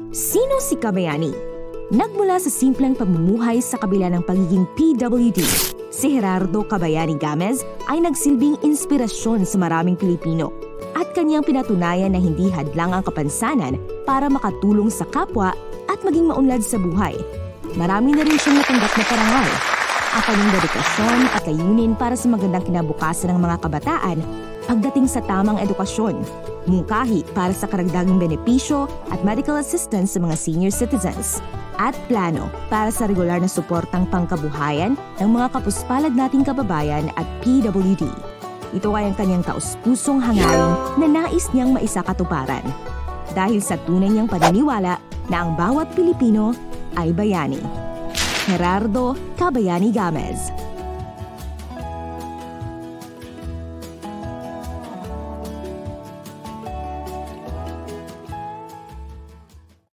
Sino si Kabayani? Nagmula sa simpleng pamumuhay sa kabila ng pagiging PWD, si Gerardo Kabayani Gamez ay nagsilbing inspirasyon sa maraming Pilipino at kanyang pinatunayan na hindi hadlang ang kapansanan para makatulong sa kapwa at maging maunlad sa buhay. Marami na rin siyang natanggap na parangal. Ang kanyang dedikasyon at layunin para sa magandang kinabukasan ng mga kabataan pagdating sa tamang edukasyon, mungkahi para sa karagdagang benepisyo at medical assistance sa mga senior citizens, at plano para sa regular na suportang pangkabuhayan ng mga kapuspalad nating kababayan at PWD. Ito ay ang kanyang taus-pusong hangarin na nais niyang maisakatuparan. Dahil sa tunay niyang paniniwala na ang bawat Pilipino ay bayani. Gerardo Kabayani Gamez.